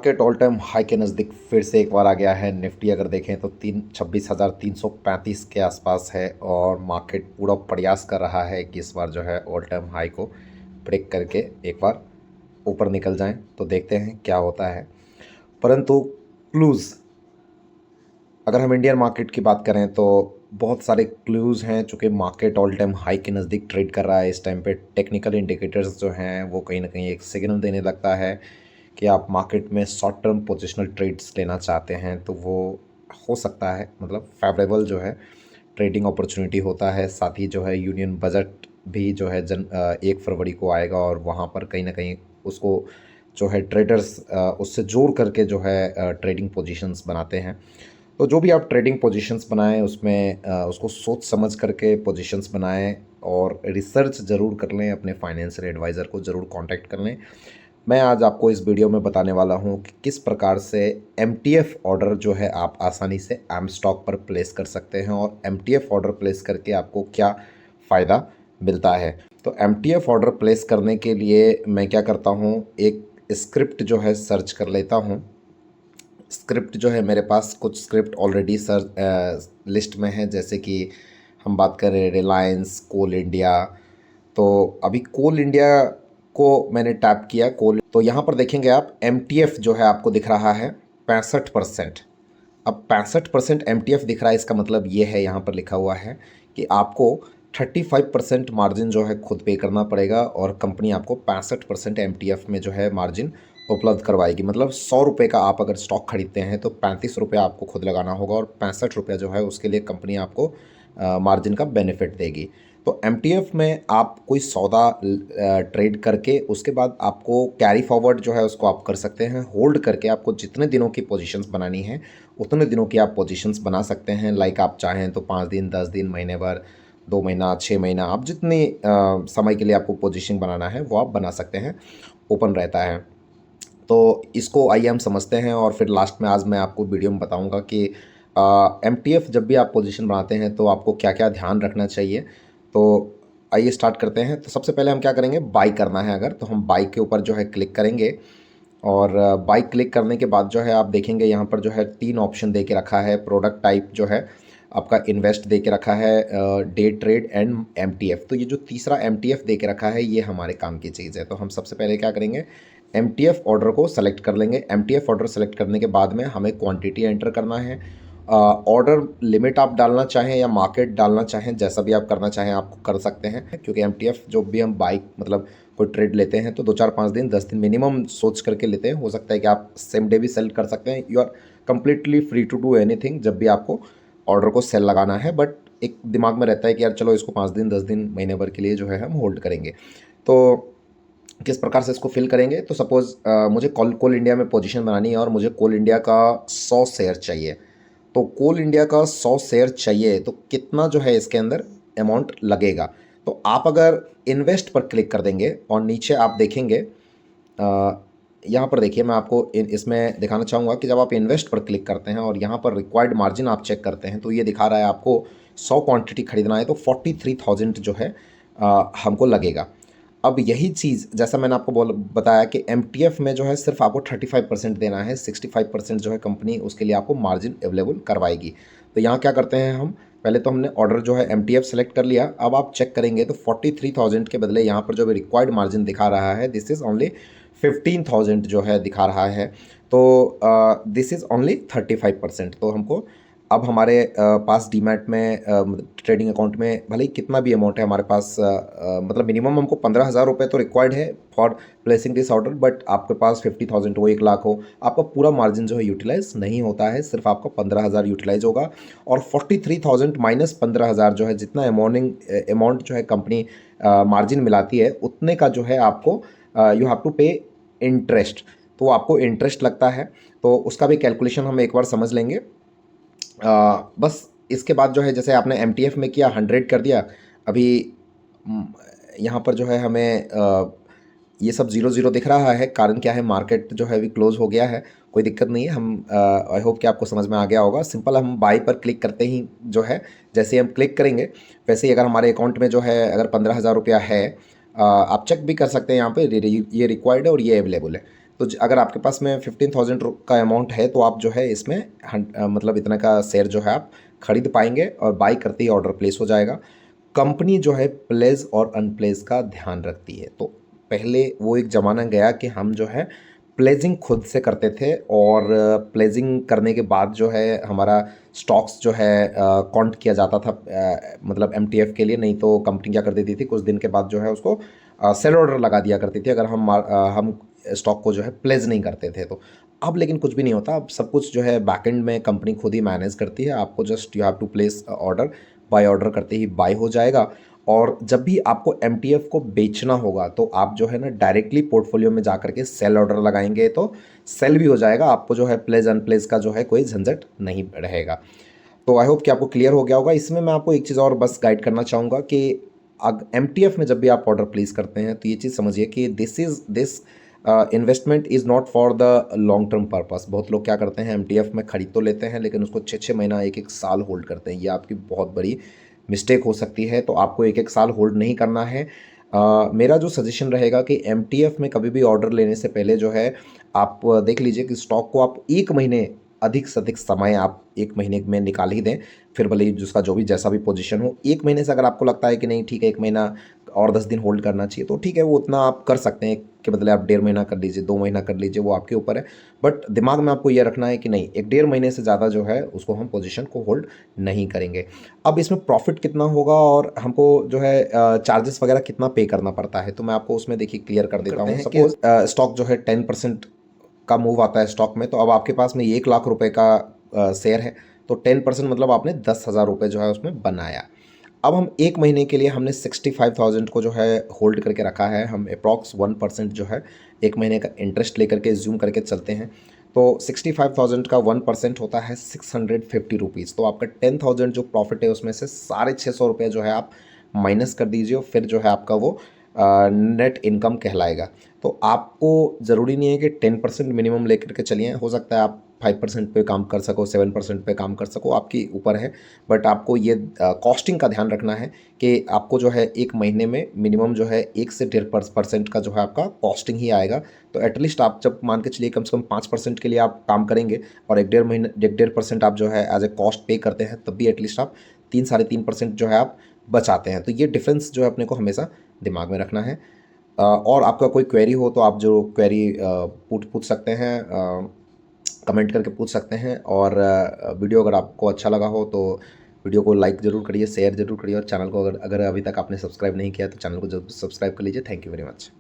Market all time high के नज़दीक फिर से एक बार आ गया है। निफ्टी अगर देखें तो 26,335 के आसपास है और मार्केट पूरा प्रयास कर रहा है कि इस बार जो है ऑल टाइम हाई को ब्रेक करके एक बार ऊपर निकल जाएं। तो देखते हैं क्या होता है। परंतु क्लूज़, अगर हम इंडियन मार्केट की बात करें तो बहुत सारे क्लूज़ हैं, चूँकि मार्केट ऑल टाइम हाई के नज़दीक ट्रेड कर रहा है। इस टाइम पे टेक्निकल इंडिकेटर्स जो हैं वो कहीं ना कहीं एक सिग्नल देने लगता है कि आप मार्केट में शॉर्ट टर्म पोजिशनल ट्रेड्स लेना चाहते हैं तो वो हो सकता है, मतलब फेवरेबल जो है ट्रेडिंग अपॉर्चुनिटी होता है। साथ ही जो है यूनियन बजट भी जो है 1 फरवरी को आएगा और वहाँ पर कहीं ना कहीं उसको जो है ट्रेडर्स उससे जोड़ करके जो है ट्रेडिंग पोजीशंस बनाते हैं। तो जो भी आप ट्रेडिंग पोजीशंस बनाएं उसमें उसको सोच समझ करके पोजीशंस बनाएं और रिसर्च ज़रूर कर लें। अपने फाइनेंशियल एडवाइज़र को ज़रूर कांटेक्ट कर लें। मैं आज आपको इस वीडियो में बताने वाला हूं कि किस प्रकार से एमटीएफ ऑर्डर जो है आप आसानी से एम स्टॉक पर प्लेस कर सकते हैं और एमटीएफ ऑर्डर प्लेस करके आपको क्या फ़ायदा मिलता है। तो एमटीएफ ऑर्डर प्लेस करने के लिए मैं क्या करता हूं, एक स्क्रिप्ट जो है सर्च कर लेता हूं। स्क्रिप्ट जो है मेरे पास कुछ स्क्रिप्ट ऑलरेडी लिस्ट में है, जैसे कि हम बात करें रिलायंस, कोल इंडिया। तो अभी कोल इंडिया को मैंने टैप किया। कोल, तो यहाँ पर देखेंगे आप एमटीएफ जो है आपको दिख रहा है 65%। अब 65% एमटीएफ दिख रहा है, इसका मतलब ये है, यहाँ पर लिखा हुआ है कि आपको 35% मार्जिन जो है खुद पे करना पड़ेगा और कंपनी आपको 65% एमटीएफ में जो है मार्जिन उपलब्ध करवाएगी। मतलब 100 रुपये का आप अगर स्टॉक खरीदते हैं तो 35 रुपये आपको खुद लगाना होगा और 65 रुपये जो है उसके लिए कंपनी आपको मार्जिन का बेनिफिट देगी। तो एमटीएफ में आप कोई सौदा ट्रेड करके उसके बाद आपको कैरी फॉरवर्ड जो है उसको आप कर सकते हैं। होल्ड करके आपको जितने दिनों की पोजीशंस बनानी है उतने दिनों की आप पोजीशंस बना सकते हैं। लाइक आप चाहें तो 5 दिन, 10 दिन, महीने भर, 2 महीना, 6 महीना, आप जितनी समय के लिए आपको पोजीशन बनाना है वो आप बना सकते हैं। ओपन रहता है। तो इसको आइए हम समझते हैं और फिर लास्ट में आज मैं आपको वीडियो में बताऊंगा कि एमटीएफ जब भी आप पोजीशन बनाते हैं तो आपको क्या क्या ध्यान रखना चाहिए। तो आइए स्टार्ट करते हैं। तो सबसे पहले हम क्या करेंगे, बाई करना है अगर, तो हम बाई के ऊपर जो है क्लिक करेंगे और बाई क्लिक करने के बाद जो है आप देखेंगे यहाँ पर जो है 3 ऑप्शन दे के रखा है। प्रोडक्ट टाइप जो है आपका इन्वेस्ट दे के रखा है, डे ट्रेड एंड एमटीएफ। तो ये जो तीसरा एमटीएफ दे के रखा है ये हमारे काम की चीज़ है। तो हम सबसे पहले क्या करेंगे, एमटीएफ ऑर्डर को सेलेक्ट कर लेंगे। एमटीएफ ऑर्डर सेलेक्ट करने के बाद में हमें क्वांटिटी एंटर करना है। ऑर्डर लिमिट आप डालना चाहें या मार्केट डालना चाहें, जैसा भी आप करना चाहें आप कर सकते हैं, क्योंकि एमटीएफ जो भी हम बाइक मतलब कोई ट्रेड लेते हैं तो 2 4 5 दिन 10 दिन मिनिमम सोच करके लेते हैं। हो सकता है कि आप सेम डे भी सेल कर सकते हैं। You are completely free to do anything जब भी आपको ऑर्डर को सेल लगाना है। बट एक दिमाग में रहता है कि यार चलो इसको 5 दिन, 10 दिन, महीने भर के लिए जो है हम होल्ड करेंगे। तो किस प्रकार से इसको फिल करेंगे, तो सपोज़ मुझे कोल इंडिया में पोजीशन बनानी है और मुझे कोल इंडिया का 100 शेयर चाहिए। तो कोल इंडिया का 100 शेयर चाहिए तो कितना जो है इसके अंदर अमाउंट लगेगा। तो आप अगर इन्वेस्ट पर क्लिक कर देंगे और नीचे आप देखेंगे, यहाँ पर देखिए मैं आपको इसमें दिखाना चाहूँगा कि जब आप इन्वेस्ट पर क्लिक करते हैं और यहाँ पर रिक्वायर्ड मार्जिन आप चेक करते हैं तो ये दिखा रहा है आपको 100 क्वांटिटी खरीदना है तो 43,000 जो है हमको लगेगा। अब यही चीज़ जैसा मैंने आपको बताया कि एमटीएफ में जो है सिर्फ आपको 35% देना है, 65% जो है कंपनी उसके लिए आपको मार्जिन अवेलेबल करवाएगी। तो यहाँ क्या करते हैं हम, पहले तो हमने ऑर्डर जो है एमटीएफ सेलेक्ट कर लिया। अब आप चेक करेंगे तो 43,000 के बदले यहाँ पर जो भी रिक्वायर्ड मार्जिन दिखा रहा है दिस इज़ ओनली 15,000 जो है दिखा रहा है। तो दिस इज़ ओनली 35%। तो हमको अब हमारे पास डीमैट में ट्रेडिंग अकाउंट में भले ही कितना भी अमाउंट है हमारे पास, मतलब मिनिमम हमको 15,000 रुपये तो रिक्वायर्ड है for placing this order. But आपके पास 50,000 हो, 1 लाख हो, आपका पूरा मार्जिन जो है यूटिलाइज नहीं होता है, सिर्फ आपका 15,000 यूटिलाइज होगा। और 43,000 माइनस 15,000 जो है जितना अमाउंट जो है कंपनी मार्जिन मिलाती है उतने का जो है आपको यू हैव टू पे इंटरेस्ट। तो आपको इंटरेस्ट लगता है, तो उसका भी कैलकुलेशन हम एक बार समझ लेंगे। बस इसके बाद जो है जैसे आपने एमटीएफ में किया 100 कर दिया। अभी यहाँ पर जो है हमें ये सब 0 0 दिख रहा है। कारण क्या है, मार्केट जो है अभी क्लोज हो गया है। कोई दिक्कत नहीं है, हम आई होप कि आपको समझ में आ गया होगा। सिंपल हम बाई पर क्लिक करते ही जो है जैसे ही हम क्लिक करेंगे वैसे ही अगर हमारे अकाउंट में जो है अगर 15,000 रुपया है, आप चेक भी कर सकते हैं यहाँ पे ये रिक्वायर्ड है और ये अवेलेबल है। तो अगर आपके पास में 15,000 का अमाउंट है तो आप जो है इसमें मतलब इतना का शेयर जो है आप खरीद पाएंगे और बाई करते ही ऑर्डर प्लेस हो जाएगा। कंपनी जो है प्लेज और अनप्लेज का ध्यान रखती है। तो पहले वो एक ज़माना गया कि हम जो है प्लेजिंग खुद से करते थे और प्लेजिंग करने के बाद जो है हमारा स्टॉक्स जो है काउंट किया जाता था, मतलब एमटीएफ के लिए। नहीं तो कंपनी क्या कर देती थी, कुछ दिन के बाद जो है उसको सेल ऑर्डर लगा दिया करती थी अगर हम स्टॉक को जो है प्लेज नहीं करते थे तो। अब लेकिन कुछ भी नहीं होता, अब सब कुछ जो है बैकएंड में कंपनी खुद ही मैनेज करती है। आपको just you have to place order, buy order करते ही बाय हो जाएगा। और जब भी आपको एमटीएफ को बेचना होगा तो आप जो है ना डायरेक्टली पोर्टफोलियो में जा करके सेल ऑर्डर लगाएंगे तो सेल भी हो जाएगा। आपको जो है प्लेज अनप्लेज का जो है कोई झंझट नहीं रहेगा। तो आई होप कि आपको क्लियर हो गया होगा। इसमें मैं आपको एक चीज़ और बस गाइड करना चाहूँगा कि एमटीएफ में जब भी आप ऑर्डर प्लेस करते हैं तो ये चीज़ समझिए कि this investment is not for the long term purpose. बहुत लोग क्या करते हैं, एमटीएफ में खरीद तो लेते हैं लेकिन उसको 6-6 महीना 1-1 साल होल्ड करते हैं। ये आपकी बहुत बड़ी मिस्टेक हो सकती है। तो आपको 1-1 साल होल्ड नहीं करना है। मेरा जो सजेशन रहेगा कि एमटीएफ में कभी भी ऑर्डर लेने से पहले जो है आप देख लीजिए कि स्टॉक को आप 1 महीने, अधिक से अधिक समय आप 1 महीने में निकाल ही दें। फिर भले ही जिसका जो भी जैसा भी पोजीशन हो, 1 महीने से अगर आपको लगता है कि नहीं ठीक है 1 महीना और 10 दिन होल्ड करना चाहिए तो ठीक है, वो उतना आप कर सकते हैं। कि बदले आप 1.5 महीना कर लीजिए, 2 महीना कर लीजिए, वो आपके ऊपर है। बट दिमाग में आपको ये रखना है कि नहीं, 1-1.5 महीने से ज़्यादा जो है उसको हम पोजीशन को होल्ड नहीं करेंगे। अब इसमें प्रॉफिट कितना होगा और हमको जो है चार्जेस वगैरह कितना पे करना पड़ता है, तो मैं आपको उसमें देखिए क्लियर कर देता हूँ। सपोज स्टॉक जो है 10% का मूव आता है स्टॉक में, तो अब आपके पास में 1 लाख रुपए का शेयर है तो 10% मतलब आपने 10,000 रुपये जो है उसमें बनाया। अब हम 1 महीने के लिए हमने 65,000 को जो है होल्ड करके रखा है। हम अप्रॉक्स 1% जो है 1 महीने का इंटरेस्ट लेकर के ज़ूम करके चलते हैं तो 65,000 का 1% होता है 650 रुपीज़। तो आपका 10,000 जो प्रॉफिट है उसमें से 650 रुपये जो है आप माइनस कर दीजिए और फिर जो है आपका वो नेट इनकम कहलाएगा। तो आपको ज़रूरी नहीं है कि 10% मिनिमम लेकर के चलिए। हो सकता है आप 5% पे काम कर सको, 7% पे काम कर सको, आपके ऊपर है। बट आपको ये कॉस्टिंग का ध्यान रखना है कि आपको जो है 1 महीने में मिनिमम जो है 1 से 1.5% का जो है आपका कॉस्टिंग ही आएगा। तो एटलीस्ट आप जब मान के चलिए कम से कम 5% के लिए आप काम करेंगे और 1.5% आप जो है एज ए कॉस्ट पे करते हैं, तब भी एटलीस्ट आप 3-3.5% जो है आप बचाते हैं। तो ये डिफरेंस जो है अपने को हमेशा दिमाग में रखना है। और आपका कोई क्वेरी हो तो आप जो क्वेरी पूछ सकते हैं, कमेंट करके पूछ सकते हैं। और वीडियो अगर आपको अच्छा लगा हो तो वीडियो को लाइक ज़रूर करिए, शेयर ज़रूर करिए और चैनल को अगर अभी तक आपने सब्सक्राइब नहीं किया तो चैनल को जरूर सब्सक्राइब कर लीजिए। Thank you very much.